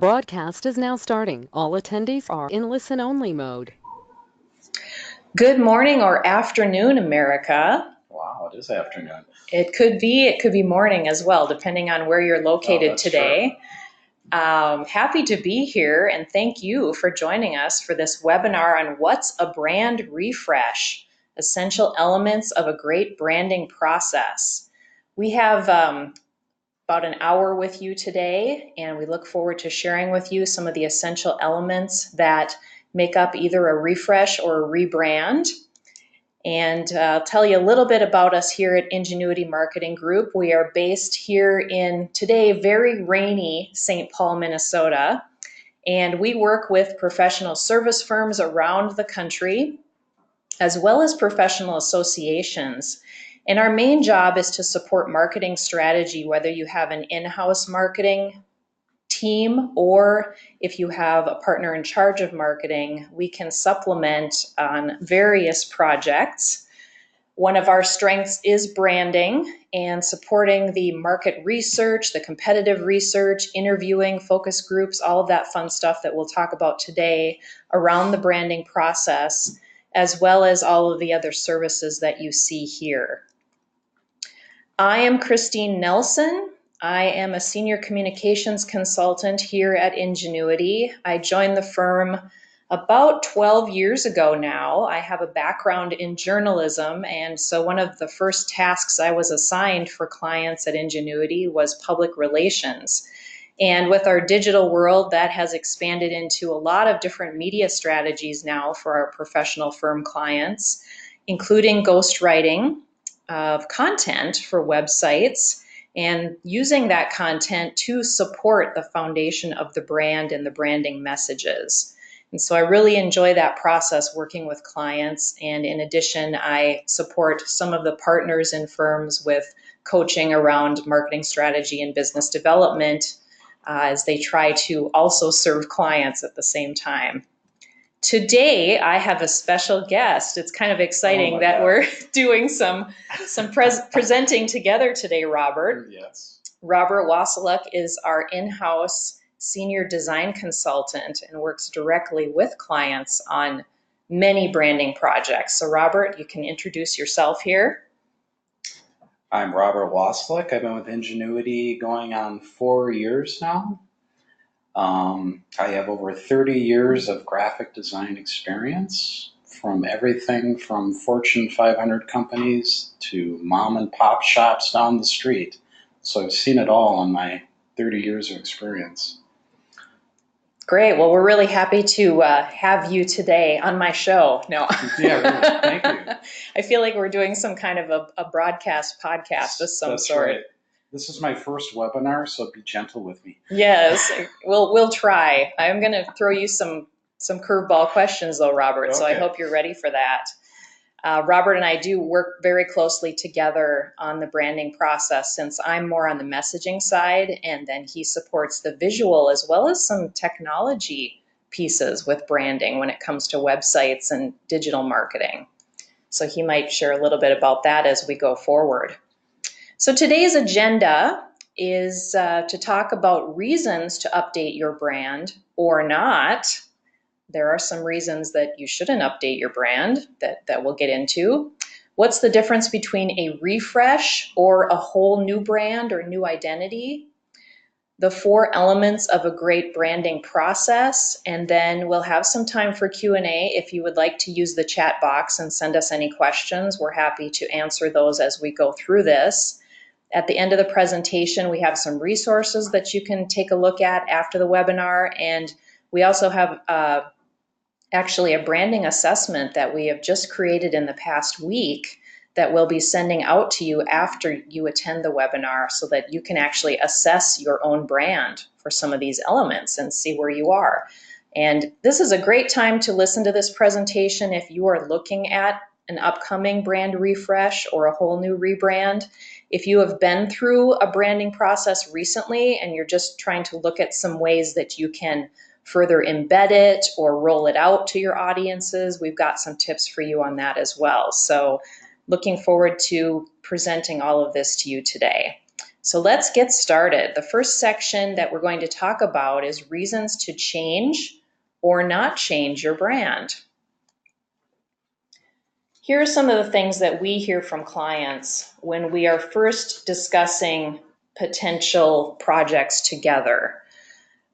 broadcast is now starting. All attendees are in listen-only mode. Good morning or afternoon, America. Wow, it is afternoon. It could be morning as well, depending on where you're located today. Happy to be here, and thank you for joining us for this webinar on what's a brand refresh, essential elements of a great branding process. We have about an hour with you today, and we look forward to sharing with you some of the essential elements that make up either a refresh or a rebrand. And I'll tell you a little bit about us here at Ingenuity Marketing Group. We are based here in today very rainy St. Paul, Minnesota, and we work with professional service firms around the country, as well as professional associations. And our main job is to support marketing strategy, whether you have an in-house marketing team or if you have a partner in charge of marketing, we can supplement on various projects. One of our strengths is branding and supporting the market research, the competitive research, interviewing, focus groups, all of that fun stuff that we'll talk about today around the branding process, as well as all of the other services that you see here. I am Christine Nelson. I am a senior communications consultant here at Ingenuity. I joined the firm about 12 years ago now. I have a background in journalism, and so one of the first tasks I was assigned for clients at Ingenuity was public relations. And with our digital world, that has expanded into a lot of different media strategies now for our professional firm clients, including ghostwriting of content for websites and using that content to support the foundation of the brand and the branding messages. And so I really enjoy that process working with clients. And in addition, I support some of the partners in firms with coaching around marketing strategy and business development as they try to also serve clients at the same time. Today, I have a special guest. It's kind of exciting that we're doing some presenting together today, Robert. Yes. Robert Wasiluk is our in-house senior design consultant and works directly with clients on many branding projects. So Robert, you can introduce yourself here. I'm Robert Wasiluk. I've been with Ingenuity going on 4 years now. I have over 30 years of graphic design experience, from everything from Fortune 500 companies to mom and pop shops down the street. So I've seen it all in my 30 years of experience. Great. Well, we're really happy to have you today on my show. No. Yeah, really. Thank you. I feel like we're doing some kind of a broadcast podcast of some sort. Right. This is my first webinar, so be gentle with me. Yes, we'll try. I'm going to throw you some curveball questions, though, Robert. Okay. So I hope you're ready for that. Robert and I do work very closely together on the branding process, since I'm more on the messaging side, and then he supports the visual as well as some technology pieces with branding when it comes to websites and digital marketing. So he might share a little bit about that as we go forward. So today's agenda is to talk about reasons to update your brand or not. There are some reasons that you shouldn't update your brand that we'll get into. What's the difference between a refresh or a whole new brand or new identity? The 4 elements of a great branding process, and then we'll have some time for Q&A. If you would like to use the chat box and send us any questions, we're happy to answer those as we go through this. At the end of the presentation, we have some resources that you can take a look at after the webinar, and we also have actually a branding assessment that we have just created in the past week that we'll be sending out to you after you attend the webinar, so that you can actually assess your own brand for some of these elements and see where you are. And this is a great time to listen to this presentation if you are looking at an upcoming brand refresh or a whole new rebrand. If you have been through a branding process recently and you're just trying to look at some ways that you can further embed it or roll it out to your audiences, we've got some tips for you on that as well. So looking forward to presenting all of this to you today. So let's get started. The first section that we're going to talk about is reasons to change or not change your brand. Here are some of the things that we hear from clients when we are first discussing potential projects together.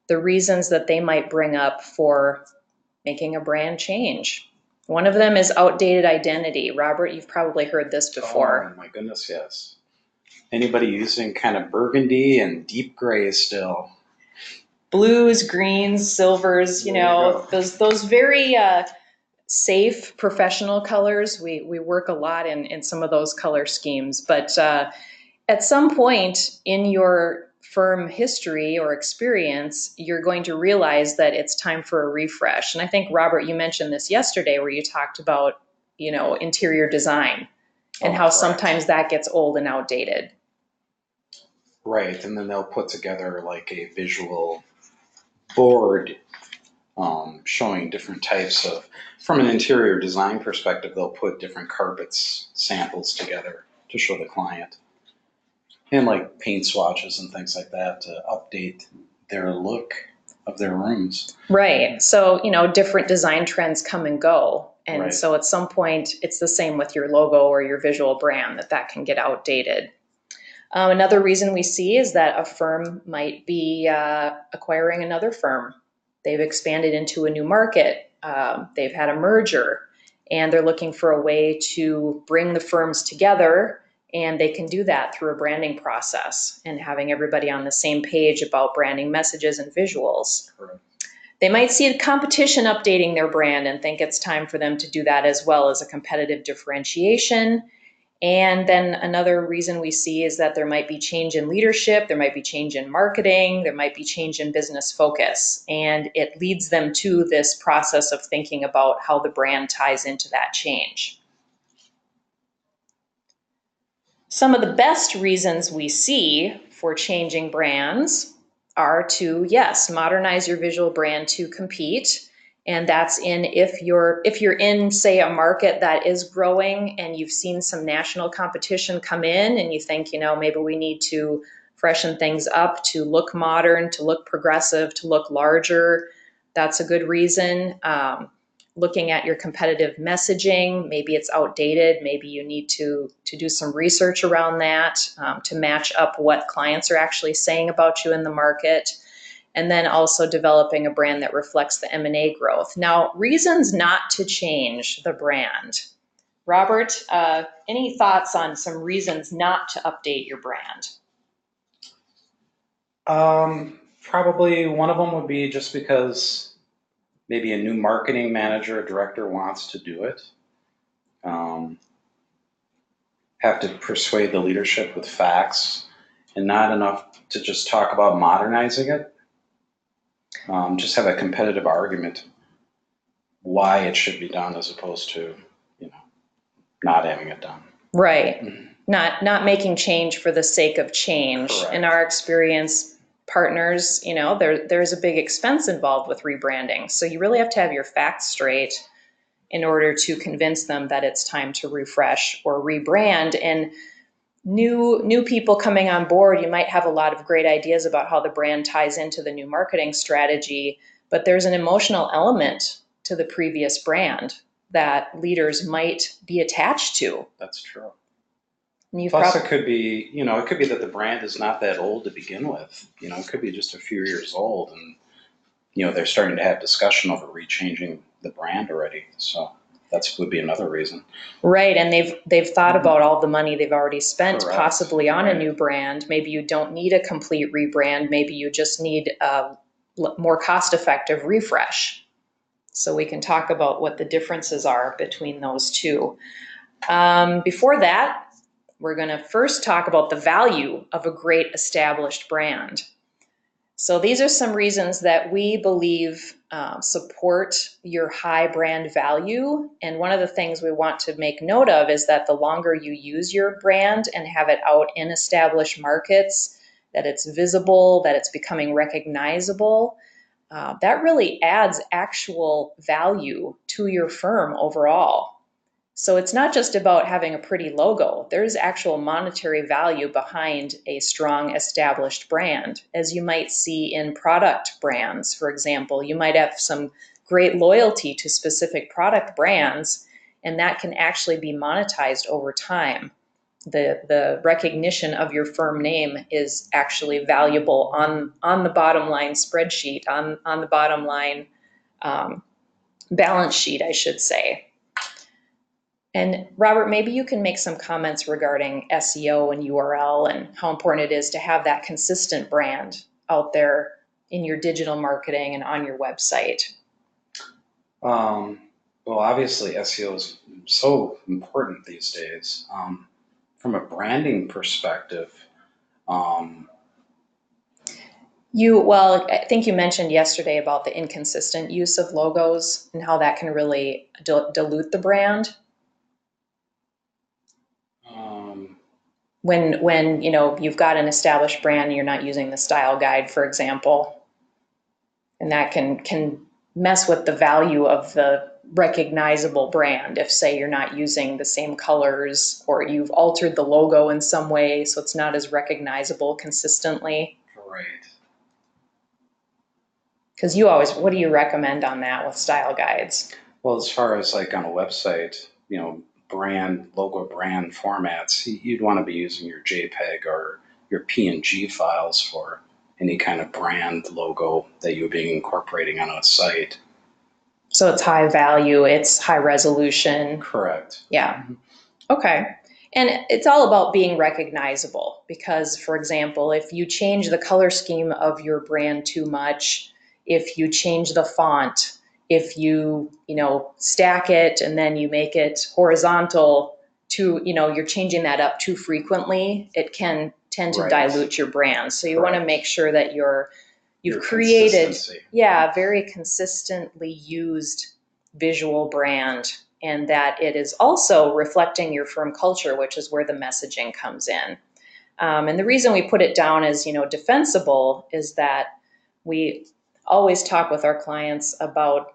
The reasons that they might bring up for making a brand change. One of them is outdated identity. Robert, you've probably heard this before. Oh my goodness, yes. Anybody using kind of burgundy and deep gray still? Blues, greens, silvers, those very safe professional colors. We work a lot in some of those color schemes, but at some point in your firm history or experience, you're going to realize that it's time for a refresh. And I think, Robert, you mentioned this yesterday where you talked about, interior design and how correct. Sometimes that gets old and outdated. Right, and then they'll put together like a visual board showing different types of, from an interior design perspective, they'll put different carpets samples together to show the client. And like paint swatches and things like that to update their look of their rooms. Right. So, different design trends come and go. And Right. So at some point, it's the same with your logo or your visual brand that can get outdated. Another reason we see is that a firm might be acquiring another firm. They've expanded into a new market. They've had a merger, and they're looking for a way to bring the firms together. And they can do that through a branding process and having everybody on the same page about branding messages and visuals. Correct. They might see a competition updating their brand and think it's time for them to do that as well as a competitive differentiation. And then another reason we see is that there might be change in leadership, there might be change in marketing, there might be change in business focus. And it leads them to this process of thinking about how the brand ties into that change. Some of the best reasons we see for changing brands are to, yes, modernize your visual brand to compete. And that's if you're in, say, a market that is growing and you've seen some national competition come in and you think, maybe we need to freshen things up to look modern, to look progressive, to look larger. That's a good reason. Looking at your competitive messaging, maybe it's outdated, maybe you need to do some research around that to match up what clients are actually saying about you in the market. And then also developing a brand that reflects the M&A growth. Now, reasons not to change the brand. Robert, any thoughts on some reasons not to update your brand? Probably one of them would be just because maybe a new marketing manager or director wants to do it. Have to persuade the leadership with facts and not enough to just talk about modernizing it. Just have a competitive argument why it should be done as opposed to, not having it done. Right. Not making change for the sake of change. Correct. In our experience, partners, there's a big expense involved with rebranding. So you really have to have your facts straight in order to convince them that it's time to refresh or rebrand. And new people coming on board, you might have a lot of great ideas about how the brand ties into the new marketing strategy, but there's an emotional element to the previous brand that leaders might be attached to. That's true. And Plus, it could be, it could be that the brand is not that old to begin with. It could be just a few years old, and they're starting to have discussion over rechanging the brand already. So that would be another reason. Right, and they've thought about all the money they've already spent Correct. Possibly on a new brand. Maybe you don't need a complete rebrand. Maybe you just need a more cost-effective refresh. So we can talk about what the differences are between those two. Before that, we're going to first talk about the value of a great established brand. So these are some reasons that we believe support your high brand value. And one of the things we want to make note of is that the longer you use your brand and have it out in established markets, that it's visible, that it's becoming recognizable, that really adds actual value to your firm overall. So it's not just about having a pretty logo. There's actual monetary value behind a strong established brand, as you might see in product brands. For example, you might have some great loyalty to specific product brands, and that can actually be monetized over time. The recognition of your firm name is actually valuable on the bottom line spreadsheet, on the bottom line um, balance sheet, I should say. And Robert, maybe you can make some comments regarding SEO and URL and how important it is to have that consistent brand out there in your digital marketing and on your website. Well, obviously, SEO is so important these days. From a branding perspective, Well, I think you mentioned yesterday about the inconsistent use of logos and how that can really dilute the brand. When you've got an established brand and you're not using the style guide, for example, and that can mess with the value of the recognizable brand if, say, you're not using the same colors or you've altered the logo in some way so it's not as recognizable consistently. Right. Because what do you recommend on that with style guides? Well, as far as like on a website, logo brand formats, you'd want to be using your JPEG or your PNG files for any kind of brand logo that you'll be incorporating on a site. So it's high value, it's high resolution. Correct. Yeah. Okay. And it's all about being recognizable because, for example, if you change the color scheme of your brand too much, if you change the font, if you stack it and then you make it horizontal you're changing that up too frequently, it can tend to dilute your brand. So you want to make sure that you've created very consistently used visual brand, and that it is also reflecting your firm culture, which is where the messaging comes in. And the reason we put it down as defensible is that we always talk with our clients about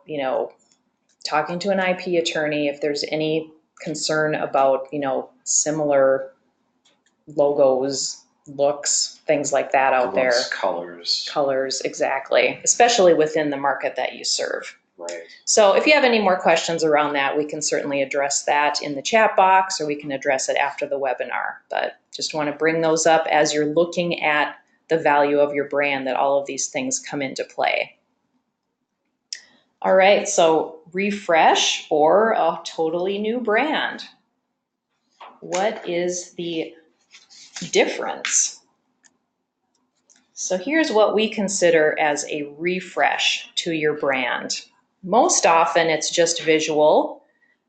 talking to an IP attorney if there's any concern about similar logos, looks, things like that out there. Colors, exactly, especially within the market that you serve. Right. So if you have any more questions around that, we can certainly address that in the chat box, or we can address it after the webinar. But just want to bring those up as you're looking at the value of your brand, that all of these things come into play. All right, so refresh or a totally new brand. What is the difference? So here's what we consider as a refresh to your brand. Most often it's just visual.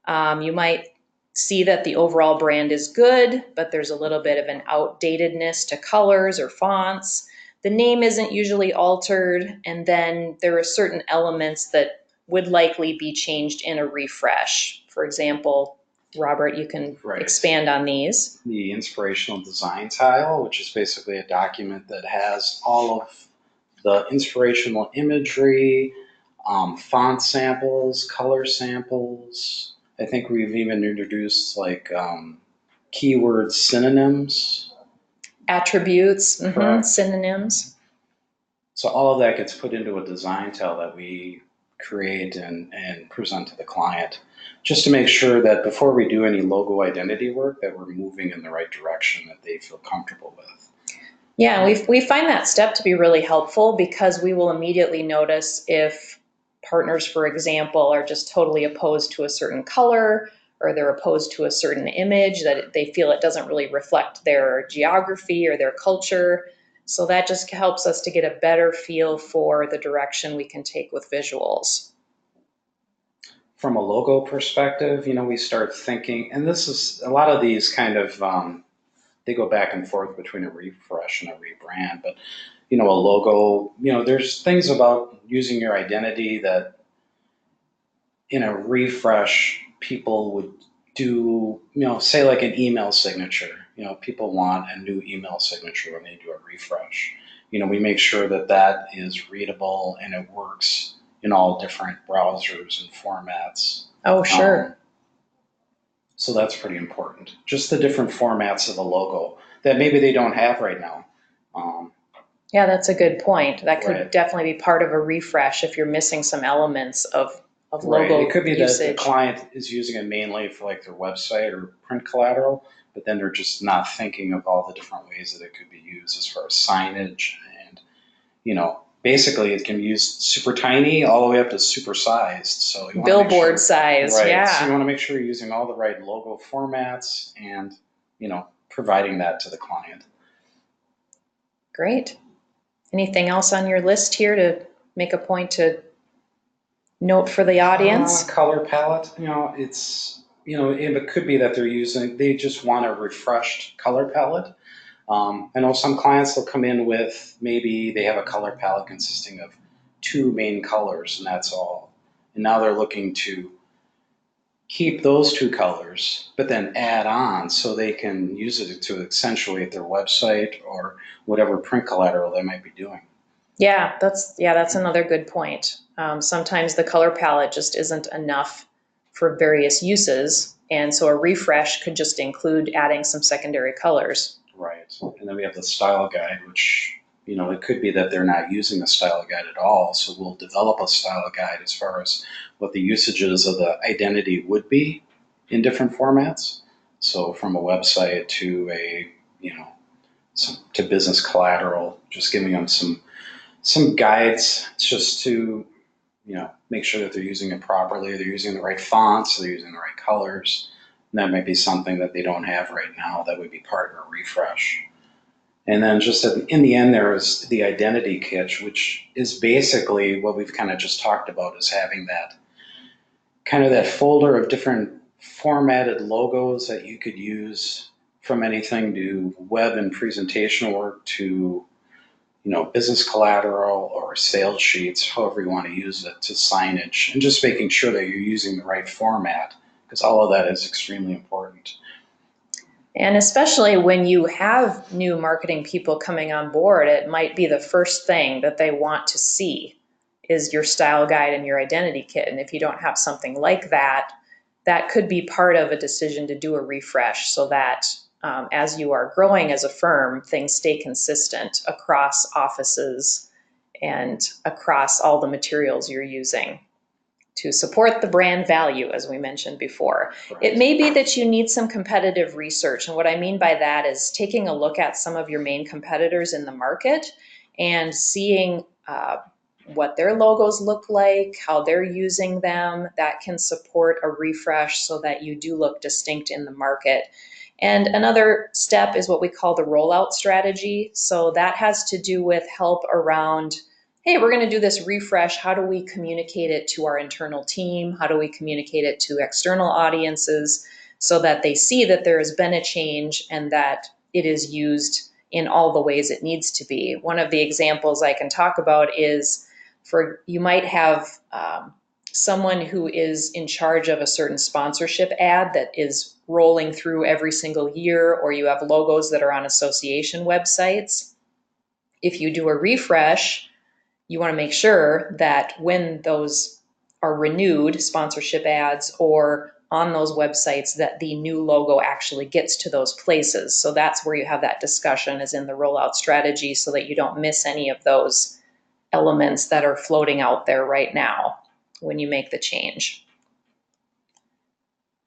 You might see that the overall brand is good, but there's a little bit of an outdatedness to colors or fonts. The name isn't usually altered, and then there are certain elements that would likely be changed in a refresh. For example, Robert, you can expand on these. The inspirational design tile, which is basically a document that has all of the inspirational imagery, font samples, color samples. I think we've even introduced keyword synonyms. Attributes, synonyms. So all of that gets put into a design tile that we create and present to the client, just to make sure that before we do any logo identity work, that we're moving in the right direction that they feel comfortable with. Yeah, we find that step to be really helpful because we will immediately notice if partners, for example, are just totally opposed to a certain color, or they're opposed to a certain image that they feel it doesn't really reflect their geography or their culture. So that just helps us to get a better feel for the direction we can take with visuals. From a logo perspective, we start thinking, and this is a lot of these kind of, they go back and forth between a refresh and a rebrand, but a logo, there's things about using your identity that in a refresh people would do, say like an email signature. People want a new email signature when they do a refresh. We make sure that that is readable and it works in all different browsers and formats. Oh, sure. So that's pretty important. Just the different formats of the logo that maybe they don't have right now. Yeah, that's a good point. That could Right. definitely be part of a refresh if you're missing some elements of Right. logo It could be that the usage. client is using it mainly for like their website or print collateral, but then they're just not thinking of all the different ways that it could be used as far as signage and, basically it can be used super tiny all the way up to super sized. So you want to make Billboard sure, size, right. So you yeah. want to make sure you're using all the right logo formats and, providing that to the client. Great. Anything else on your list here to make a point to note for the audience? Color palette, it could be that they just want a refreshed color palette. I know some clients will come in with maybe they have a color palette consisting of two main colors and that's all. And now they're looking to keep those two colors, but then add on so they can use it to accentuate their website or whatever print collateral they might be doing. Yeah, that's another good point. Sometimes the color palette just isn't enough for various uses, and so a refresh could just include adding some secondary colors. Right. And then we have the style guide, which, it could be that they're not using a style guide at all. So we'll develop a style guide as far as what the usages of the identity would be in different formats. So from a website to to business collateral, just giving them some guides just to, make sure that they're using it properly, they're using the right fonts, they're using the right colors. And that might be something that they don't have right now that would be part of a refresh. And then just in the end, there is the identity kit, which is basically what we've kind of just talked about, is having that kind of that folder of different formatted logos that you could use from anything to web and presentation work to business collateral or sales sheets, however you want to use it, to signage, and just making sure that you're using the right format, because all of that is extremely important. And especially when you have new marketing people coming on board, it might be the first thing that they want to see is your style guide and your identity kit. And if you don't have something like that, that could be part of a decision to do a refresh so that as you are growing as a firm, things stay consistent across offices and across all the materials you're using to support the brand value, as we mentioned before. Right. It may be that you need some competitive research. And what I mean by that is taking a look at some of your main competitors in the market and seeing what their logos look like, how they're using them. That can support a refresh so that you do look distinct in the market. And another step is what we call the rollout strategy. So that has to do with help around, hey, we're going to do this refresh. How do we communicate it to our internal team? How do we communicate it to external audiences so that they see that there has been a change and that it is used in all the ways it needs to be? One of the examples I can talk about is you might have someone who is in charge of a certain sponsorship ad that is rolling through every single year, or you have logos that are on association websites. If you do a refresh, you want to make sure that when those are renewed, sponsorship ads, or on those websites, that the new logo actually gets to those places. So that's where you have that discussion, is in the rollout strategy, so that you don't miss any of those elements that are floating out there right now when you make the change.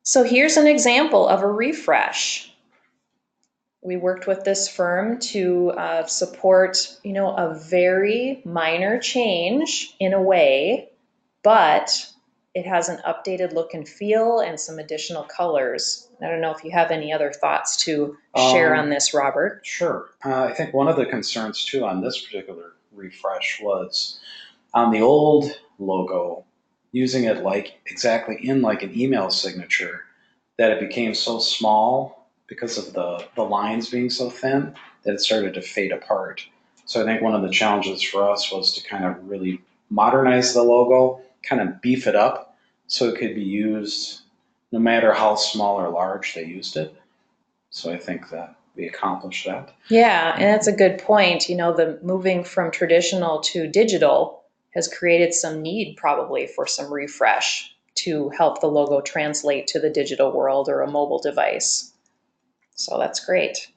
So here's an example of a refresh. We worked with this firm to support, a very minor change in a way, but it has an updated look and feel and some additional colors. I don't know if you have any other thoughts to share on this, Robert. Sure. I think one of the concerns too on this particular refresh was on the old logo, using it exactly in like an email signature, that it became so small because of the lines being so thin that it started to fade apart. So I think one of the challenges for us was to kind of really modernize the logo, kind of beef it up so it could be used no matter how small or large they used it. So I think that we accomplished that. Yeah, and that's a good point. The moving from traditional to digital has created some need probably for some refresh. to help the logo translate to the digital world or a mobile device. So that's great.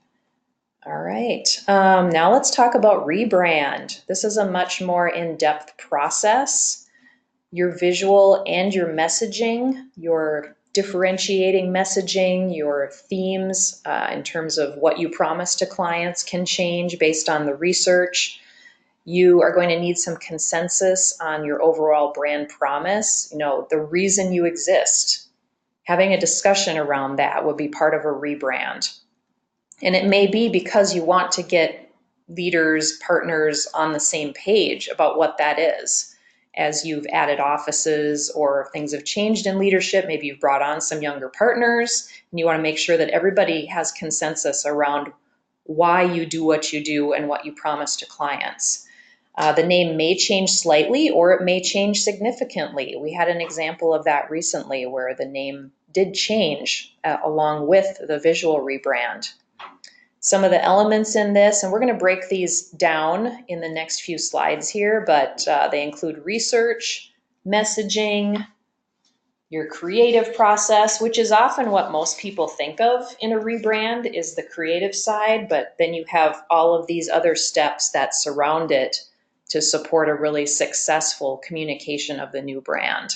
All right, now let's talk about rebrand. This is a much more in-depth process. Your visual and your messaging, your differentiating messaging, your themes in terms of what you promise to clients can change based on the research. You are going to need some consensus on your overall brand promise, the reason you exist. Having a discussion around that would be part of a rebrand. And it may be because you want to get leaders, partners on the same page about what that is. As you've added offices or things have changed in leadership, maybe you've brought on some younger partners, and you want to make sure that everybody has consensus around why you do what you do and what you promise to clients. The name may change slightly or it may change significantly. We had an example of that recently where the name did change along with the visual rebrand. Some of the elements in this, and we're going to break these down in the next few slides here, but they include research, messaging, your creative process, which is often what most people think of in a rebrand is the creative side, but then you have all of these other steps that surround it to support a really successful communication of the new brand.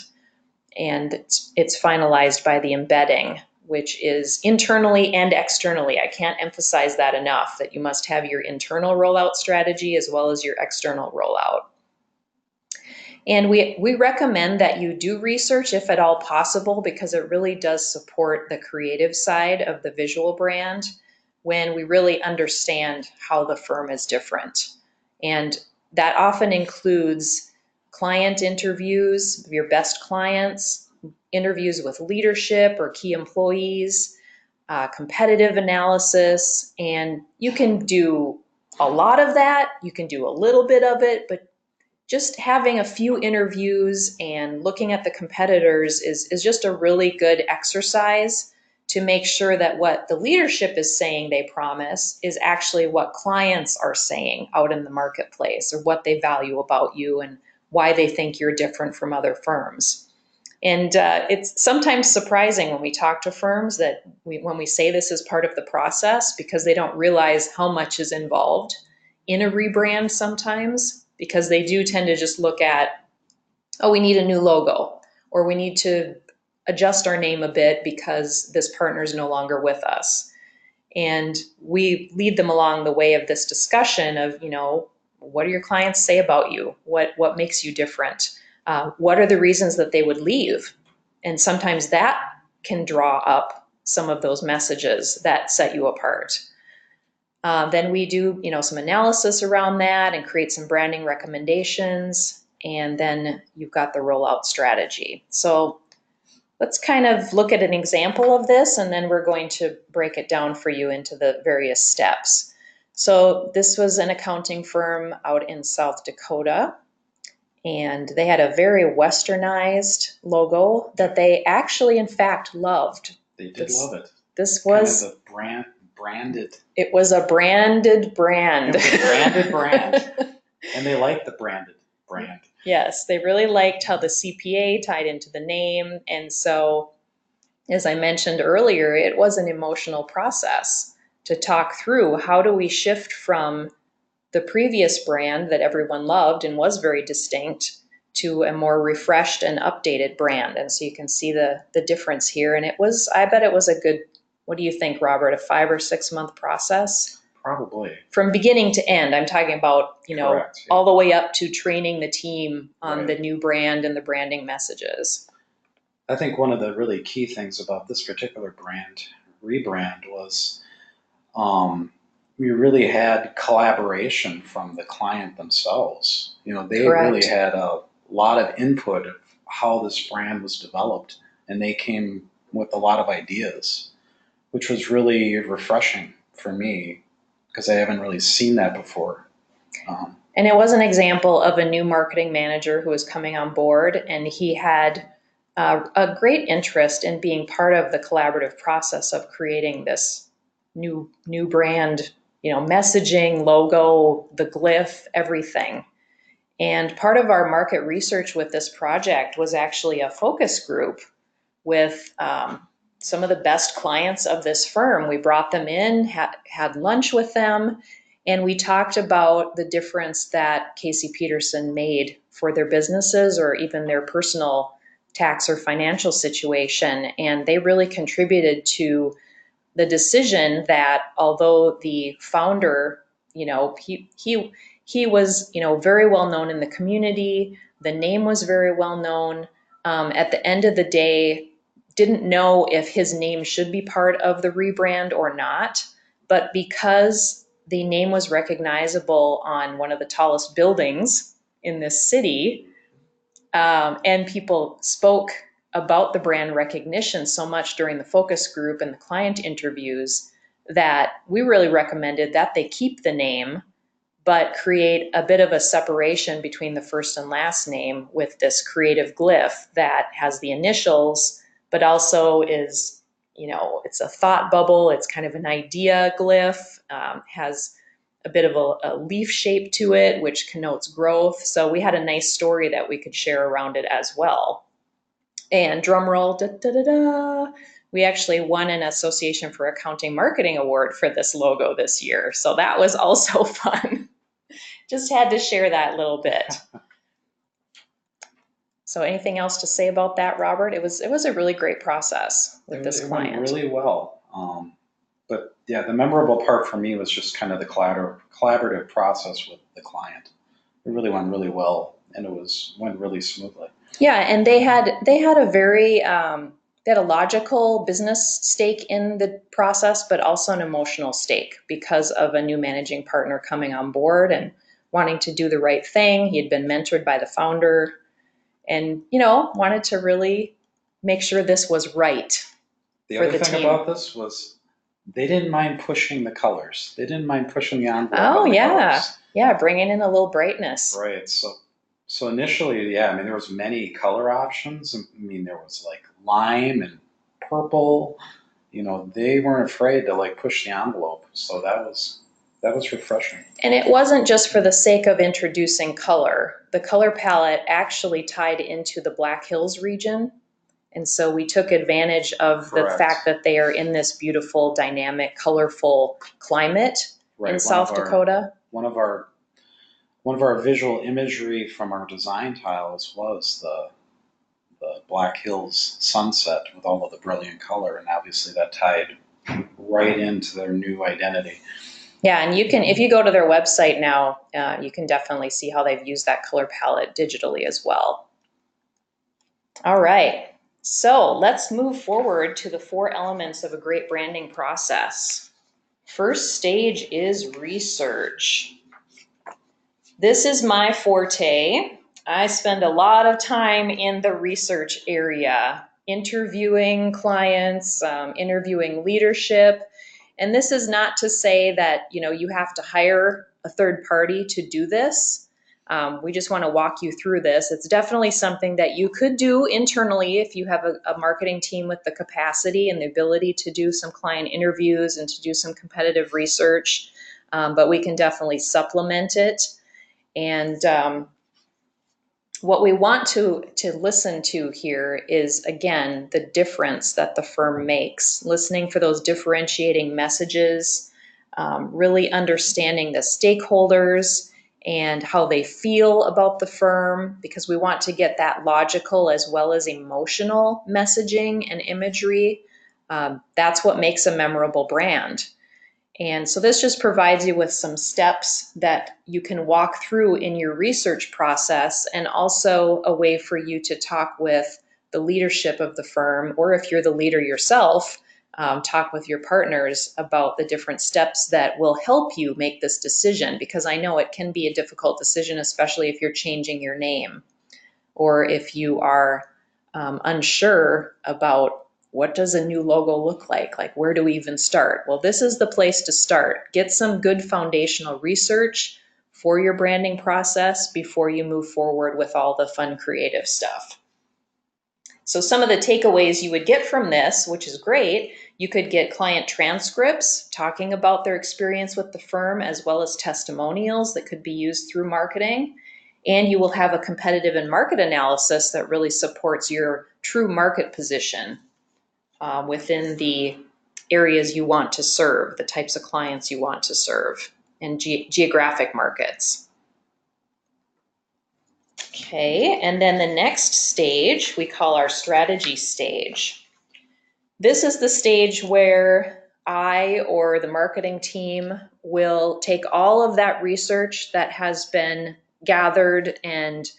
And it's finalized by the embedding, which is internally and externally. I can't emphasize that enough, that you must have your internal rollout strategy as well as your external rollout. And we recommend that you do research if at all possible, because it really does support the creative side of the visual brand when we really understand how the firm is different. And that often includes client interviews, your best clients, interviews with leadership or key employees, competitive analysis, and you can do a lot of that. You can do a little bit of it, but just having a few interviews and looking at the competitors is just a really good exercise to make sure that what the leadership is saying they promise is actually what clients are saying out in the marketplace, or what they value about you and why they think you're different from other firms. And it's sometimes surprising when we talk to firms that when we say this is part of the process, because they don't realize how much is involved in a rebrand sometimes, because they do tend to just look at, oh, we need a new logo, or we need to adjust our name a bit because this partner is no longer with us. And we lead them along the way of this discussion of, what do your clients say about you? What makes you different? What are the reasons that they would leave? And sometimes that can draw up some of those messages that set you apart. Then we do, some analysis around that and create some branding recommendations. And then you've got the rollout strategy. So let's kind of look at an example of this, and then we're going to break it down for you into the various steps. So this was an accounting firm out in South Dakota, and they had a very westernized logo that they actually, in fact, loved. They did love it. This was kind of a branded. It was a branded brand. It was a branded brand, and they liked the branded brand. Yes, they really liked how the CPA tied into the name. And so, as I mentioned earlier, it was an emotional process to talk through how do we shift from the previous brand that everyone loved and was very distinct to a more refreshed and updated brand. And so you can see the difference here. And I bet it was a good, what do you think, Robert, a 5 or 6 month process? Probably. From beginning to end. I'm talking about, Correct, yeah. all the way up to training the team on Right. the new brand and the branding messages. I think one of the really key things about this particular rebrand, was we really had collaboration from the client themselves. They Correct. really had a lot of input of how this brand was developed, and they came with a lot of ideas, which was really refreshing for me, because I haven't really seen that before. And it was an example of a new marketing manager who was coming on board, and he had a great interest in being part of the collaborative process of creating this new brand, messaging, logo, the glyph, everything. And part of our market research with this project was actually a focus group with some of the best clients of this firm. We brought them in, had lunch with them, and we talked about the difference that Casey Peterson made for their businesses or even their personal tax or financial situation. And they really contributed to the decision that although the founder, he was, very well known in the community, the name was very well known. At the end of the day, didn't know if his name should be part of the rebrand or not, but because the name was recognizable on one of the tallest buildings in this city, and people spoke about the brand recognition so much during the focus group and the client interviews that we really recommended that they keep the name, but create a bit of a separation between the first and last name with this creative glyph that has the initials, but also is, it's a thought bubble. It's kind of an idea glyph, has a bit of a leaf shape to it, which connotes growth. So we had a nice story that we could share around it as well. And drum roll, da, da, da, da, we actually won an Association for Accounting Marketing Award for this logo this year. So that was also fun. Just had to share that little bit. So anything else to say about that, Robert? It was a really great process with this client. Went really well. But yeah, the memorable part for me was just kind of the collaborative process with the client. It really went really well, and went really smoothly. Yeah, and they had a very they had a logical business stake in the process, but also an emotional stake because of a new managing partner coming on board and wanting to do the right thing. He had been mentored by the founder, and wanted to really make sure this was right. The other thing about this was they didn't mind pushing the colors. They didn't mind pushing the envelope. Oh, on the yeah. colors. Yeah, bringing in a little brightness. Right. So initially, yeah, I mean, there was many color options. I mean, there was like lime and purple. They weren't afraid to push the envelope. So that was refreshing. And it wasn't just for the sake of introducing color. The color palette actually tied into the Black Hills region. And so we took advantage of the fact that they are in this beautiful, dynamic, colorful climate in South Dakota. One of our visual imagery from our design tiles was the Black Hills sunset with all of the brilliant color, and obviously that tied right into their new identity. Yeah, and if you go to their website now, you can definitely see how they've used that color palette digitally as well. All right. So let's move forward to the 4 elements of a great branding process. First stage is research. This is my forte. I spend a lot of time in the research area, interviewing clients, interviewing leadership. And this is not to say that, you have to hire a third party to do this. We just want to walk you through this. It's definitely something that you could do internally if you have a marketing team with the capacity and the ability to do some client interviews and to do some competitive research. But we can definitely supplement it. And what we want to listen to here is, again, the difference that the firm makes, listening for those differentiating messages, really understanding the stakeholders and how they feel about the firm, because we want to get that logical as well as emotional messaging and imagery. That's what makes a memorable brand. And so this just provides you with some steps that you can walk through in your research process, and also a way for you to talk with the leadership of the firm, or if you're the leader yourself, talk with your partners about the different steps that will help you make this decision, because I know it can be a difficult decision, especially if you're changing your name or if you are unsure about what does a new logo look like? Like, where do we even start? Well, this is the place to start. Get some good foundational research for your branding process before you move forward with all the fun creative stuff. So some of the takeaways you would get from this, which is great, you could get client transcripts talking about their experience with the firm, as well as testimonials that could be used through marketing. and you will have a competitive and market analysis that really supports your true market position within the areas you want to serve, the types of clients you want to serve, and geographic markets. Okay, and then the next stage we call our strategy stage. This is the stage where I or the marketing team will take all of that research that has been gathered and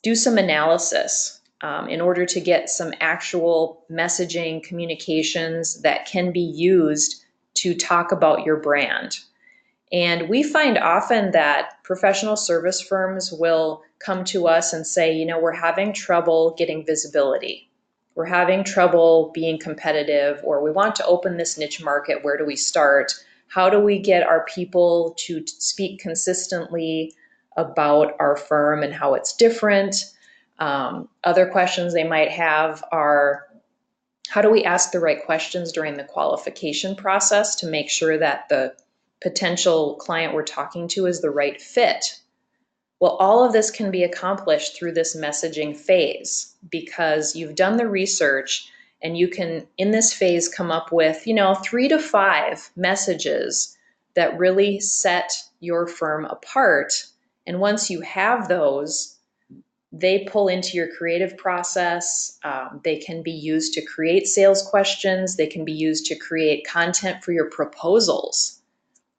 do some analysis in order to get some actual messaging communications that can be used to talk about your brand. And we find often that professional service firms will come to us and say, you know, we're having trouble getting visibility. We're having trouble being competitive, or we want to open this niche market. Where do we start? How do we get our people to speak consistently about our firm and how it's different? Other questions they might have are, how do we ask the right questions during the qualification process to make sure that the potential client we're talking to is the right fit? Well, all of this can be accomplished through this messaging phase because you've done the research and you can, in this phase, come up with, 3 to 5 messages that really set your firm apart. And once you have those, they pull into your creative process. They can be used to create sales questions. They can be used to create content for your proposals,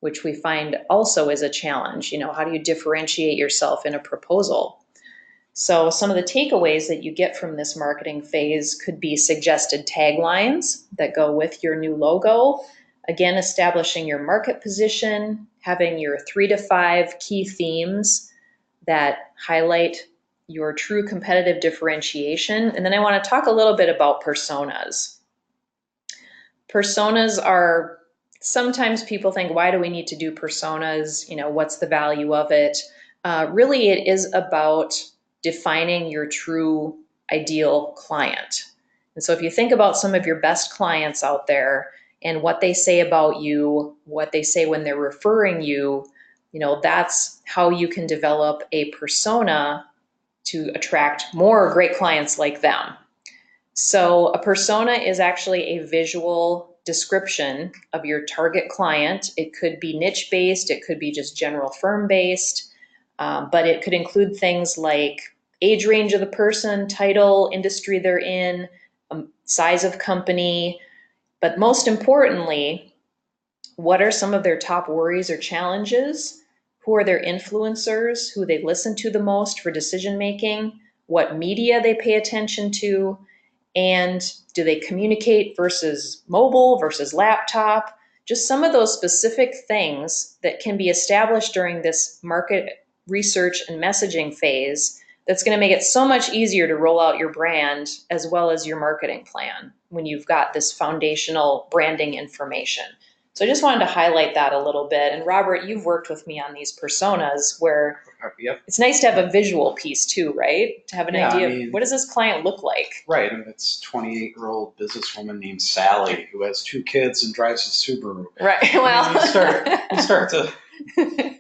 which we find also is a challenge. How do you differentiate yourself in a proposal? So some of the takeaways that you get from this marketing phase could be suggested taglines that go with your new logo. Again, establishing your market position, having your 3 to 5 key themes that highlight your true competitive differentiation. And then I want to talk a little bit about personas. Personas are, sometimes people think, why do we need to do personas? What's the value of it? Really, it is about defining your true ideal client. And so if you think about some of your best clients out there and what they say about you, what they say when they're referring you, that's how you can develop a persona to attract more great clients like them. So a persona is actually a visual description of your target client. It could be niche-based, it could be just general firm-based, but it could include things like age range of the person, title, industry they're in, size of company, but most importantly, what are some of their top worries or challenges? Who are their influencers, who they listen to the most for decision making, what media they pay attention to, and do they communicate versus mobile versus laptop? Just some of those specific things that can be established during this market research and messaging phase that's going to make it so much easier to roll out your brand as well as your marketing plan when you've got this foundational branding information. So I just wanted to highlight that a little bit. And Robert, you've worked with me on these personas where it's nice to have a visual piece too, right? To have an idea of what does this client look like? Right, and it's a 28-year-old businesswoman named Sally who has 2 kids and drives a Subaru. Right, well.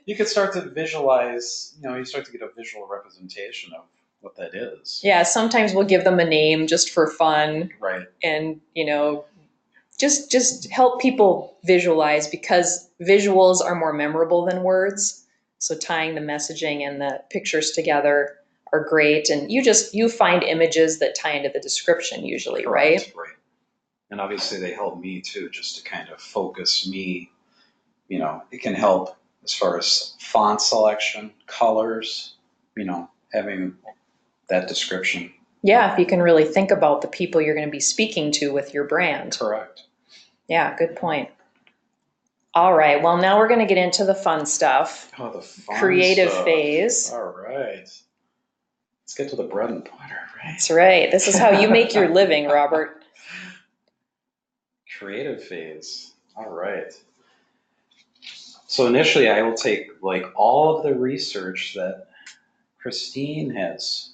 You could start to visualize, you start to get a visual representation of what that is. Yeah, sometimes we'll give them a name just for fun. Right. And, just help people visualize because visuals are more memorable than words. So tying the messaging and the pictures together are great. And you find images that tie into the description usually, Correct, right? Right. And obviously they help me too, just to kind of focus me. It can help as far as font selection, colors, having that description. Yeah, if you can really think about the people you're going to be speaking to with your brand. Correct. Yeah, good point. All right, well, now we're going to get into the fun stuff. Oh, the fun creative stuff. phase. All right. Let's get to the bread and butter, right? That's right. This is how you make your living, Robert. Creative phase. All right. So initially I will take all of the research that Christine has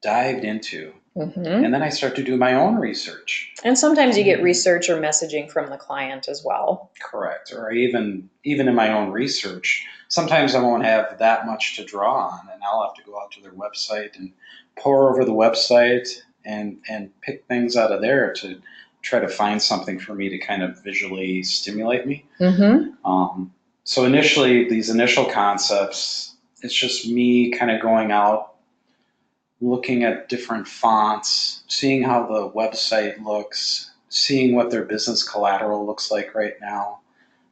dived into And then I start to do my own research. And sometimes you get research or messaging from the client as well. Correct. Or even in my own research, sometimes I won't have that much to draw on, and I'll have to go out to their website and pore over the website and pick things out of there to try to find something for me to kind of visually stimulate me. So initially, these initial concepts, it's just me kind of going out, looking at different fonts, seeing how the website looks, seeing what their business collateral looks like right now,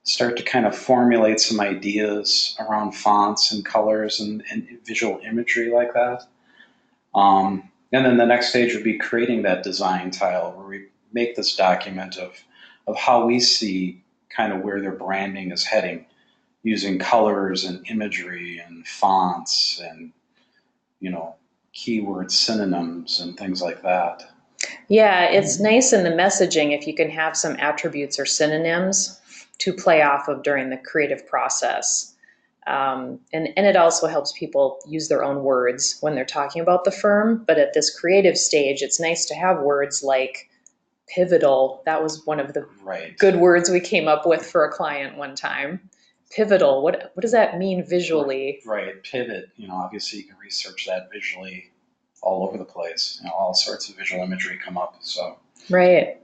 start to kind of formulate some ideas around fonts and colors and visual imagery like that. And then the next stage would be creating that design tile where we make this document of how we see kind of where their branding is heading, using colors and imagery and fonts and, keyword synonyms and things like that. Yeah, it's nice in the messaging if you can have some attributes or synonyms to play off of during the creative process. And it also helps people use their own words when they're talking about the firm. But at this creative stage, it's nice to have words like pivotal. That was one of the good words we came up with for a client one time. Pivotal, what does that mean visually? Right, pivot, obviously you can research that visually all over the place. All sorts of visual imagery come up. So Right.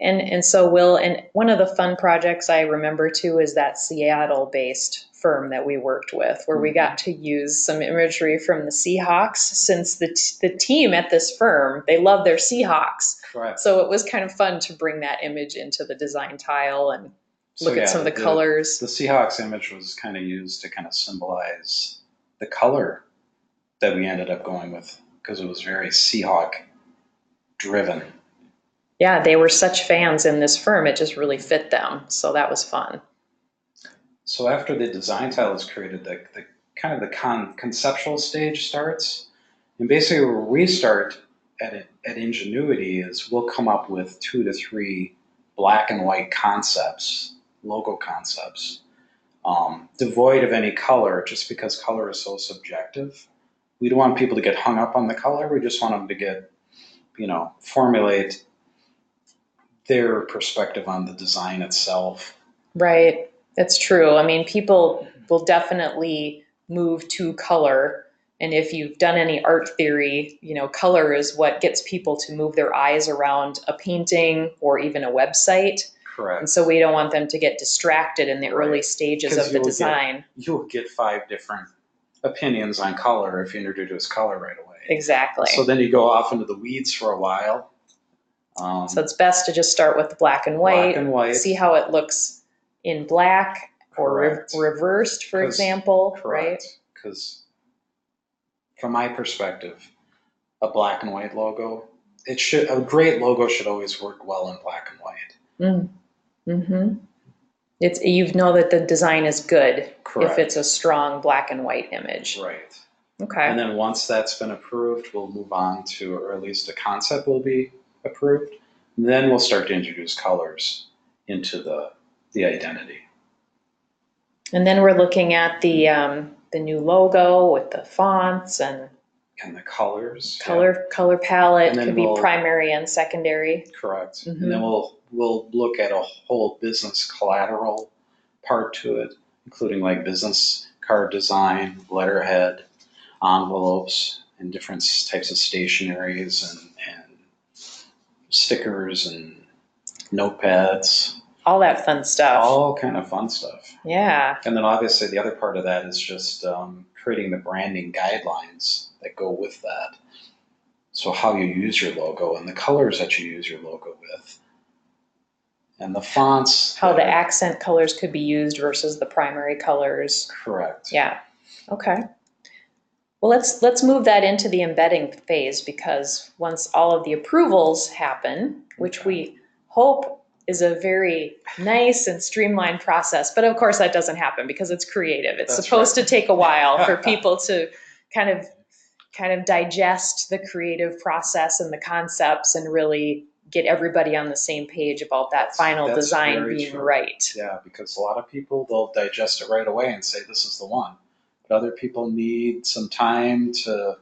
And so and one of the fun projects I remember too is that Seattle-based firm that we worked with, where we got to use some imagery from the Seahawks, since the team at this firm, they love their Seahawks. Correct. So it was kind of fun to bring that image into the design tile and look at some of the colors. The Seahawks image was kind of used to kind of symbolize the color that we ended up going with, because it was very Seahawk driven. Yeah, they were such fans in this firm, it just really fit them. So that was fun. So after the design tile is created, the kind of the conceptual stage starts. And basically where we start at Ingenuity is we'll come up with 2 to 3 black and white concepts, logo concepts, devoid of any color, just because color is so subjective. We don't want people to get hung up on the color. We just want them to get, formulate their perspective on the design itself. Right. That's true. I mean, people will definitely move to color. And if you've done any art theory, color is what gets people to move their eyes around a painting or even a website. Correct. And so we don't want them to get distracted in the early stages of the design. You'll get 5 different opinions on color if you introduce color right away. Exactly. So then you go off into the weeds for a while. So it's best to just start with the black and white. See how it looks in black or reversed, for example. Correct. Right? Because from my perspective, a black and white logo, a great logo should always work well in black and white. You know that the design is good. Correct. If it's a strong black and white image. Right. Okay. And then once that's been approved, we'll move on to, or at least a concept will be approved. And then we'll start to introduce colors into the identity. And then we're looking at the new logo with the fonts and the colors. Color palette could be primary and secondary. Correct. And then we'll look at a whole business collateral part to it, including like business card design, letterhead, envelopes, and different types of stationaries and stickers and notepads. All that fun stuff. All kind of fun stuff. Yeah. And then obviously the other part of that is just creating the branding guidelines that go with that. So how you use your logo and the colors that you use your logo with. And the fonts. How the accent colors could be used versus the primary colors. Correct. Yeah. Okay. Well, let's move that into the embedding phase, because once all of the approvals happen, which we hope is a very nice and streamlined process, but of course that doesn't happen because it's creative. It's supposed to take a while for people to kind of digest the creative process and the concepts and really get everybody on the same page about that final design being right. Yeah, because a lot of people, they'll digest it right away and say, this is the one. But other people need some time to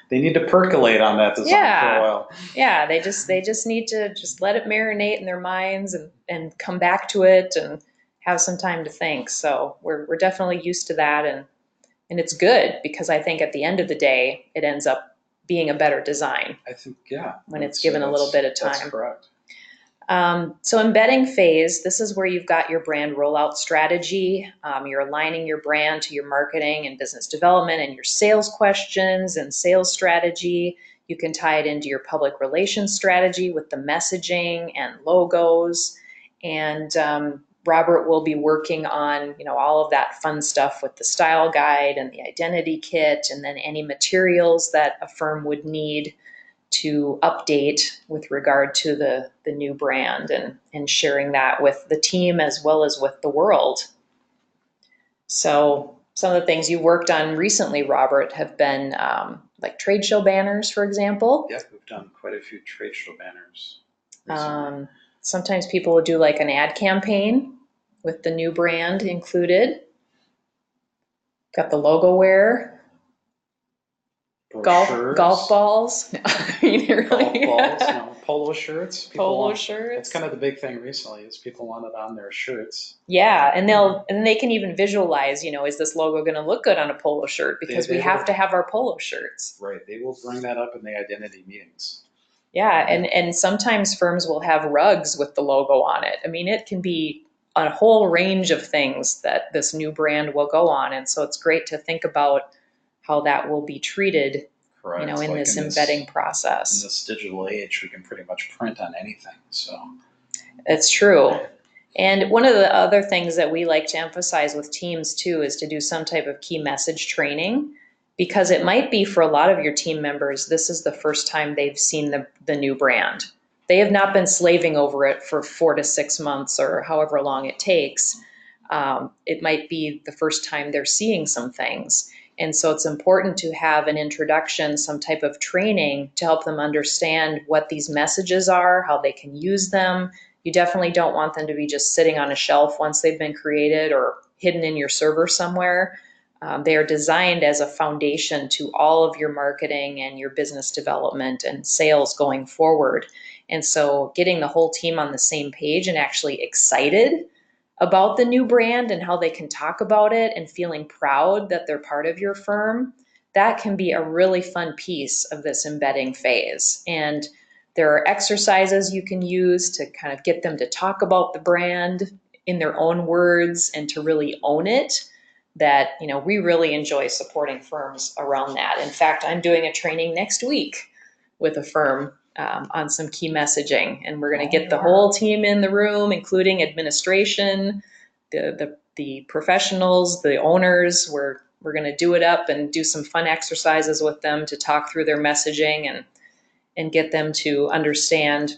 They need to percolate on that design for a while. Yeah, they just need to just let it marinate in their minds and come back to it and have some time to think. So we're definitely used to that, and it's good because I think at the end of the day it ends up being a better design. I think, yeah. When it's given a little bit of time. That's correct. So embedding phase, this is where you've got your brand rollout strategy. You're aligning your brand to your marketing and business development and your sales questions and sales strategy. You can tie it into your public relations strategy with the messaging and logos. And Robert will be working on, all of that fun stuff with the style guide and the identity kit, and then any materials that a firm would need to update with regard to the new brand, and sharing that with the team as well as with the world. So some of the things you worked on recently, Robert, have been like trade show banners, for example. Yeah, we've done quite a few trade show banners recently. Sometimes people will do like an ad campaign with the new brand included. Got the logo wear. Golf balls. I mean, really. Golf balls, polo shirts. Shirts. That's kind of the big thing recently is people want it on their shirts. Yeah, and they can even visualize, is this logo going to look good on a polo shirt? Because we have to have our polo shirts. Right. They will bring that up in the identity meetings. Yeah, and sometimes firms will have rugs with the logo on it. I mean, it can be a whole range of things that this new brand will go on, and so it's great to think about how that will be treated, Correct. In this embedding process. In this digital age, we can pretty much print on anything. So it's true. And one of the other things that we like to emphasize with teams too is to do some type of key message training, because it might be for a lot of your team members, this is the first time they've seen the new brand. They have not been slaving over it for 4 to 6 months or however long it takes. It might be the first time they're seeing some things. And so it's important to have an introduction, some type of training to help them understand what these messages are, how they can use them. You definitely don't want them to be just sitting on a shelf once they've been created or hidden in your server somewhere. They are designed as a foundation to all of your marketing and your business development and sales going forward. And so getting the whole team on the same page and actually excited about the new brand and how they can talk about it and feeling proud that they're part of your firm, that can be a really fun piece of this embedding phase. And there are exercises you can use to kind of get them to talk about the brand in their own words and to really own it, that, we really enjoy supporting firms around that. In fact, I'm doing a training next week with a firm on some key messaging, and we're going to get the whole team in the room, including administration, the professionals, the owners. We're going to do it up and do some fun exercises with them to talk through their messaging and get them to understand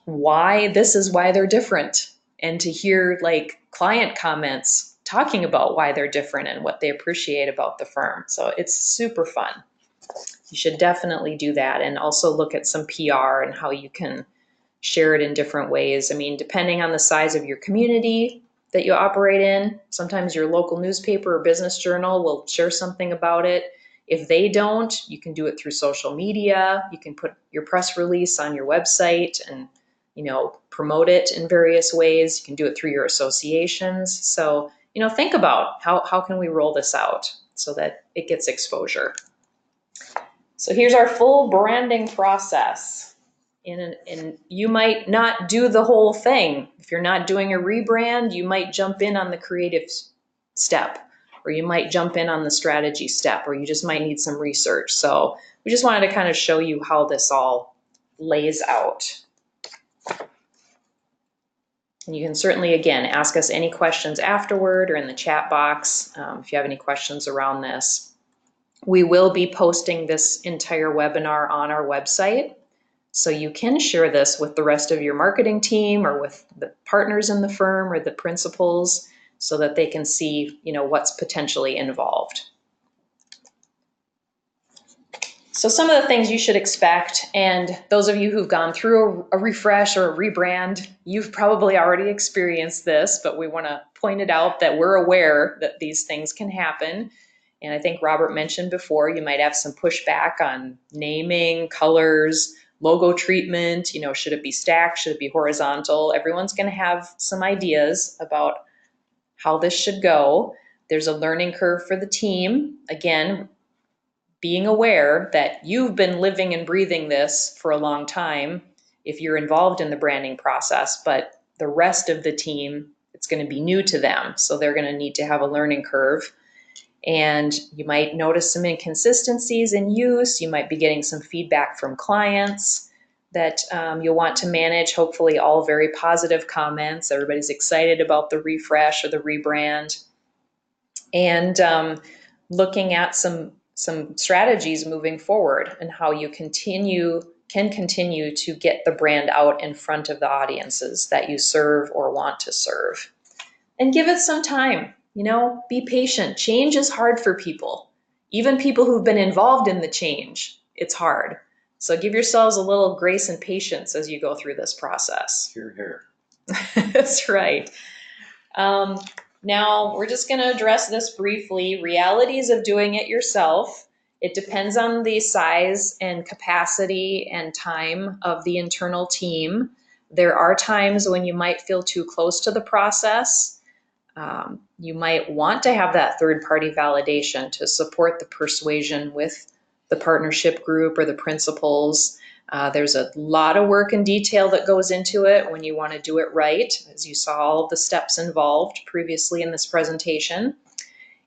why they're different, and to hear like client comments talking about why they're different and what they appreciate about the firm. So it's super fun. You should definitely do that, and also look at some PR and how you can share it in different ways. I mean, depending on the size of your community that you operate in, sometimes your local newspaper or business journal will share something about it. If they don't, you can do it through social media. You can put your press release on your website and, promote it in various ways. You can do it through your associations. So, think about how can we roll this out so that it gets exposure. So here's our full branding process. And you might not do the whole thing. If you're not doing a rebrand, you might jump in on the creative step, or you might jump in on the strategy step, or you just might need some research. So we just wanted to kind of show you how this all lays out. And you can certainly, again, ask us any questions afterward or in the chat box if you have any questions around this. We will be posting this entire webinar on our website, so you can share this with the rest of your marketing team or with the partners in the firm or the principals, so that they can see, what's potentially involved. So some of the things you should expect, and those of you who've gone through a refresh or a rebrand, you've probably already experienced this, but we want to point it out that we're aware that these things can happen. And I think Robert mentioned before, you might have some pushback on naming, colors, logo treatment. Should it be stacked? Should it be horizontal? Everyone's going to have some ideas about how this should go. There's a learning curve for the team. Again, being aware that you've been living and breathing this for a long time if you're involved in the branding process, but the rest of the team, it's going to be new to them. So they're going to need to have a learning curve. And you might notice some inconsistencies in use. You might be getting some feedback from clients that you'll want to manage, hopefully all very positive comments. Everybody's excited about the refresh or the rebrand. And looking at some strategies moving forward and how you can continue to get the brand out in front of the audiences that you serve or want to serve. And give it some time. Be patient. Change is hard for people. Even people who've been involved in the change, it's hard. So give yourselves a little grace and patience as you go through this process. Hear, hear. That's right. Now, we're just going to address this briefly. Realities of doing it yourself. It depends on the size and capacity and time of the internal team. There are times when you might feel too close to the process. You might want to have that third-party validation to support the persuasion with the partnership group or the principals. There's a lot of work and detail that goes into it when you want to do it right, as you saw all of the steps involved previously in this presentation.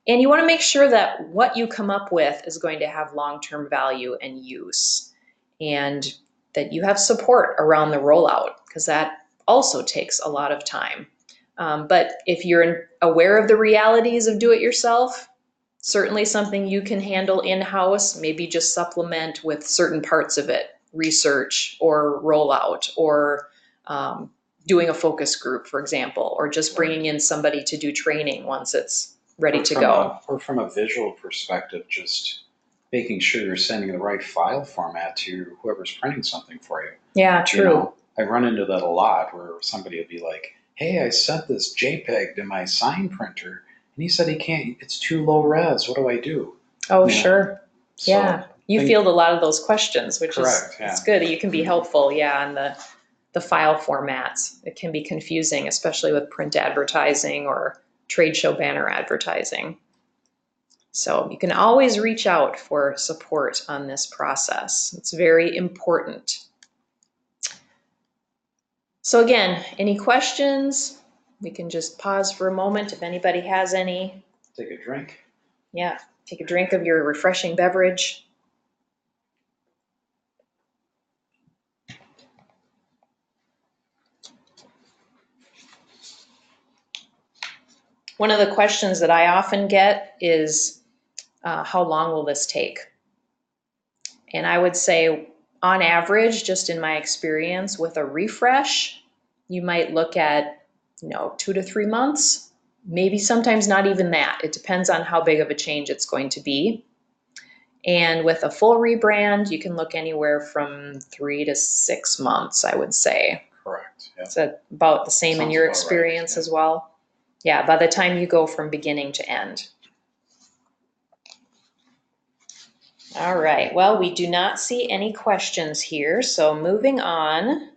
And you want to make sure that what you come up with is going to have long-term value and use, and that you have support around the rollout, because that also takes a lot of time. But if you're aware of the realities of do-it-yourself, certainly something you can handle in-house, maybe just supplement with certain parts of it, research or rollout, or doing a focus group, for example, or just bringing in somebody to do training once it's ready to go. Or from a visual perspective, just making sure you're sending the right file format to whoever's printing something for you. Yeah, true. I run into that a lot where somebody will be like, hey, I sent this JPEG to my sign printer, and he said he can't, it's too low res. What do I do? Oh, sure. So yeah. You field a lot of those questions, which correct, is it's good. You can be helpful, on the file formats. It can be confusing, especially with print advertising or trade show banner advertising. So you can always reach out for support on this process. It's very important. So again, any questions? We can just pause for a moment if anybody has any. Take a drink. Yeah, take a drink of your refreshing beverage. One of the questions that I often get is, how long will this take? And I would say, on average, just in my experience with a refresh, you might look at 2 to 3 months, maybe sometimes not even that. It depends on how big of a change it's going to be. And with a full rebrand, you can look anywhere from 3 to 6 months, I would say. Correct. Yeah. Is that about the same in your experience as well? Yeah, by the time you go from beginning to end. All right, well, we do not see any questions here, so moving on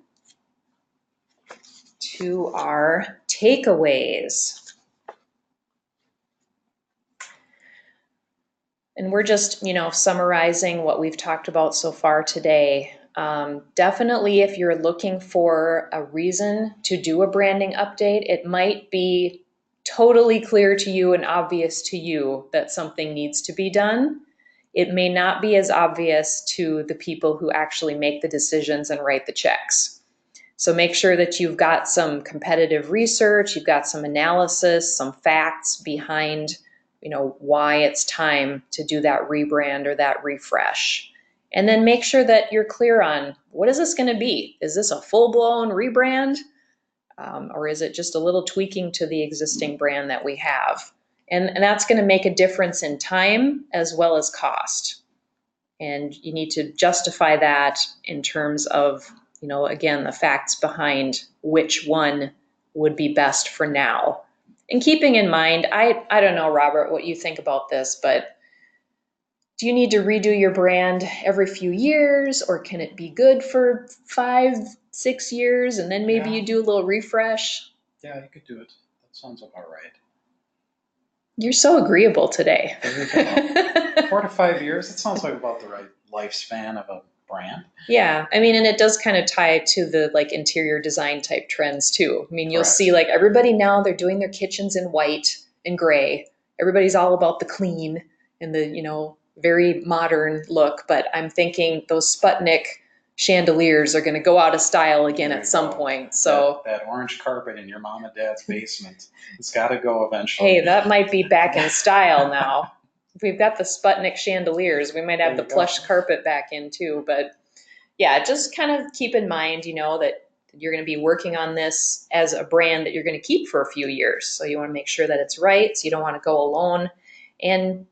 to our takeaways. And we're just, summarizing what we've talked about so far today. Definitely, if you're looking for a reason to do a branding update, it might be totally clear to you and obvious to you that something needs to be done. It may not be as obvious to the people who actually make the decisions and write the checks. So make sure that you've got some competitive research, you've got some analysis, some facts behind, why it's time to do that rebrand or that refresh. And then make sure that you're clear on, what is this going to be? Is this a full-blown rebrand? Or is it just a little tweaking to the existing brand that we have? And that's going to make a difference in time as well as cost. And you need to justify that in terms of, again, the facts behind which one would be best for now. And keeping in mind, I don't know, Robert, what you think about this, but do you need to redo your brand every few years, or can it be good for 5, 6 years and then maybe Yeah. you do a little refresh? Yeah, you could do it. That sounds about right. You're so agreeable today. There you go. 4 to 5 years, that sounds like about the right lifespan of a brand. Yeah, I mean, and it does kind of tie to the like interior design type trends too. I mean, you'll Correct. see like everybody now, they're doing their kitchens in white and gray. Everybody's all about the clean and the, very modern look, but I'm thinking those Sputnik chandeliers are going to go out of style again There at you some go. point. So, that orange carpet in your mom and dad's basement, it's got to go eventually. hey, that might be back in style now. If we've got the Sputnik chandeliers, we might have the There you plush go. carpet back in too, but yeah, just kind of keep in mind, that you're going to be working on this as a brand that you're going to keep for a few years. So you want to make sure that it's right. So you don't want to go alone. And,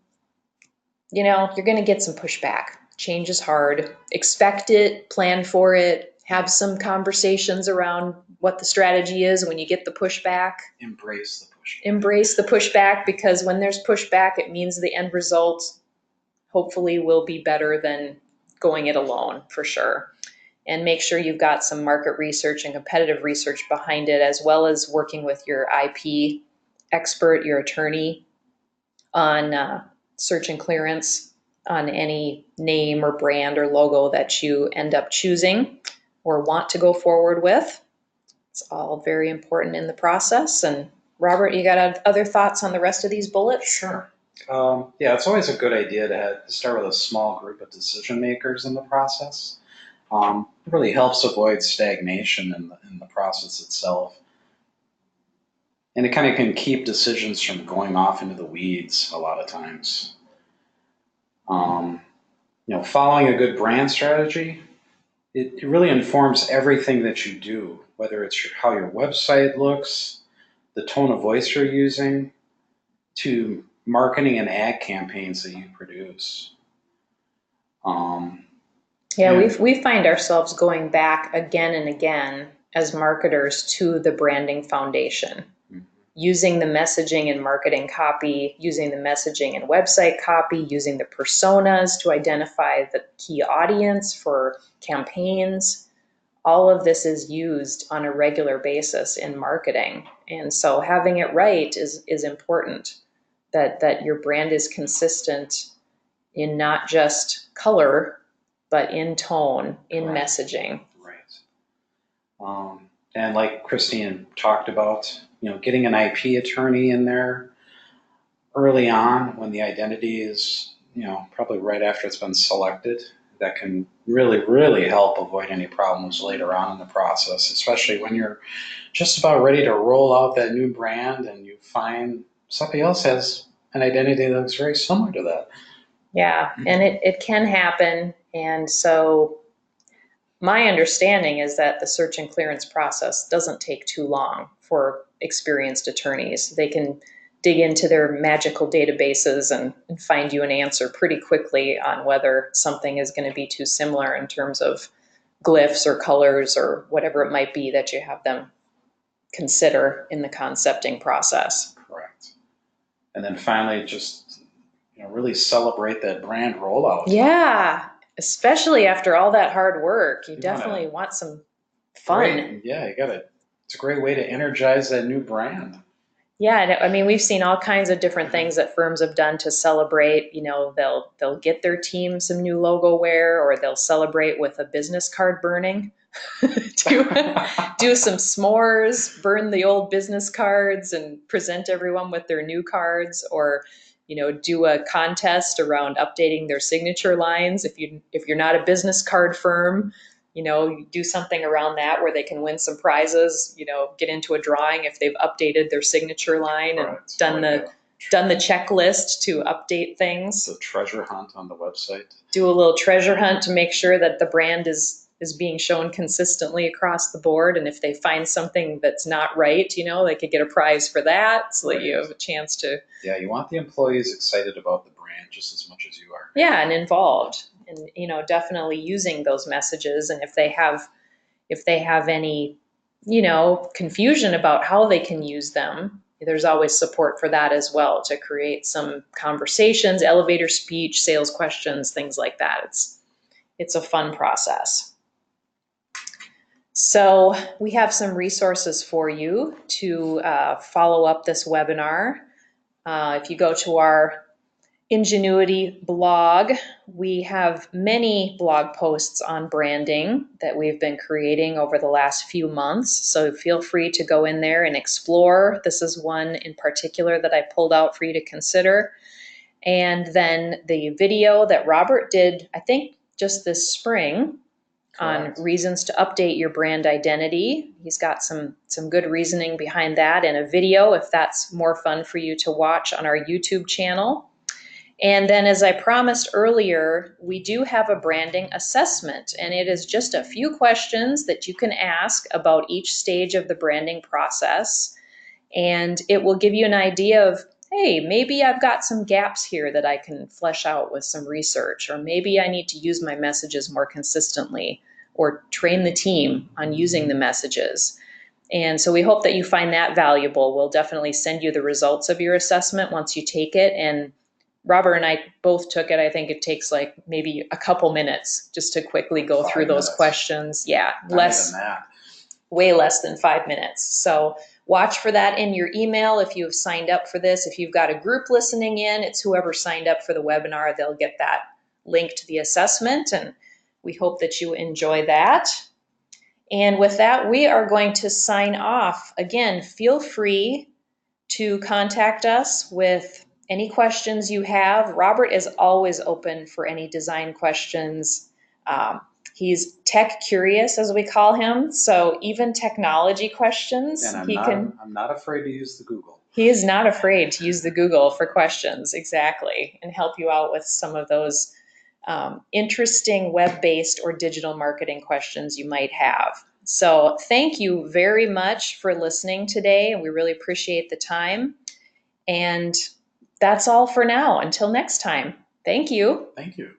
you're going to get some pushback. Change is hard. Expect it, plan for it, have some conversations around what the strategy is when you get the pushback. Embrace the pushback. Embrace the pushback, because when there's pushback, it means the end result hopefully will be better than going it alone, for sure. And make sure you've got some market research and competitive research behind it, as well as working with your IP expert, your attorney, on search and clearance on any name or brand or logo that you end up choosing or want to go forward with. It's all very important in the process. And Robert, you got other thoughts on the rest of these bullets? Sure. Yeah, it's always a good idea to start with a small group of decision makers in the process. It really helps avoid stagnation in the process itself. And it kind of can keep decisions from going off into the weeds a lot of times. Following a good brand strategy, it really informs everything that you do, whether it's how your website looks, the tone of voice you're using, to marketing and ad campaigns that you produce. Yeah, we find ourselves going back again and again as marketers to the branding foundation, using the messaging and marketing copy, using the messaging and website copy, using the personas to identify the key audience for campaigns. All of this is used on a regular basis in marketing. And so having it right is important, that your brand is consistent in not just color, but in tone, in Right. messaging. Right. And like Christine talked about, getting an IP attorney in there early on when the identity is, probably right after it's been selected, that can really, really help avoid any problems later on in the process, especially when you're just about ready to roll out that new brand and you find somebody else has an identity that looks very similar to that. Yeah, and it can happen. And so my understanding is that the search and clearance process doesn't take too long for experienced attorneys. They can dig into their magical databases and find you an answer pretty quickly on whether something is going to be too similar in terms of glyphs or colors or whatever it might be that you have them consider in the concepting process. Correct. And then finally, just really celebrate that brand rollout. Yeah, especially after all that hard work, you definitely want some fun. Yeah, it's a great way to energize that new brand. Yeah, I mean, we've seen all kinds of different things that firms have done to celebrate. They'll get their team some new logo wear, or they'll celebrate with a business card burning. do some s'mores, burn the old business cards, and present everyone with their new cards, or do a contest around updating their signature lines. If you're not a business card firm, you do something around that where they can win some prizes, get into a drawing if they've updated their signature line and done the checklist to update things. The treasure hunt on the website. Do a little treasure hunt to make sure that the brand is being shown consistently across the board. And if they find something that's not right, they could get a prize for that, so that you have a chance to. Yeah, you want the employees excited about the brand just as much as you are. Yeah, and involved. And definitely using those messages. And if they have any confusion about how they can use them, there's always support for that as well, to create some conversations, elevator speech, sales questions, things like that. It's a fun process. So we have some resources for you to follow up this webinar. If you go to our Ingenuity blog, we have many blog posts on branding that we've been creating over the last few months. So feel free to go in there and explore. This is one in particular that I pulled out for you to consider. And then the video that Robert did, I think just this spring, on reasons to update your brand identity. He's got some good reasoning behind that, and a video if that's more fun for you to watch on our YouTube channel. And then, as I promised earlier, we do have a branding assessment, and it is just a few questions that you can ask about each stage of the branding process. And it will give you an idea of, hey, maybe I've got some gaps here that I can flesh out with some research, or maybe I need to use my messages more consistently, or train the team on using the messages. And so we hope that you find that valuable. We'll definitely send you the results of your assessment once you take it. And Robert and I both took it. I think it takes like maybe a couple minutes just to quickly go through those questions. Yeah, way less than 5 minutes. So watch for that in your email if you've signed up for this. If you've got a group listening in, it's whoever signed up for the webinar, they'll get that link to the assessment. And we hope that you enjoy that. And with that, we are going to sign off. Again, feel free to contact us with any questions you have. Robert is always open for any design questions. He's tech curious, as we call him. So even technology questions, and I'm not afraid to use the Google. He is not afraid to use the Google for questions, exactly, and help you out with some of those interesting web-based or digital marketing questions you might have. So thank you very much for listening today, and we really appreciate the time. And that's all for now. Until next time. Thank you. Thank you.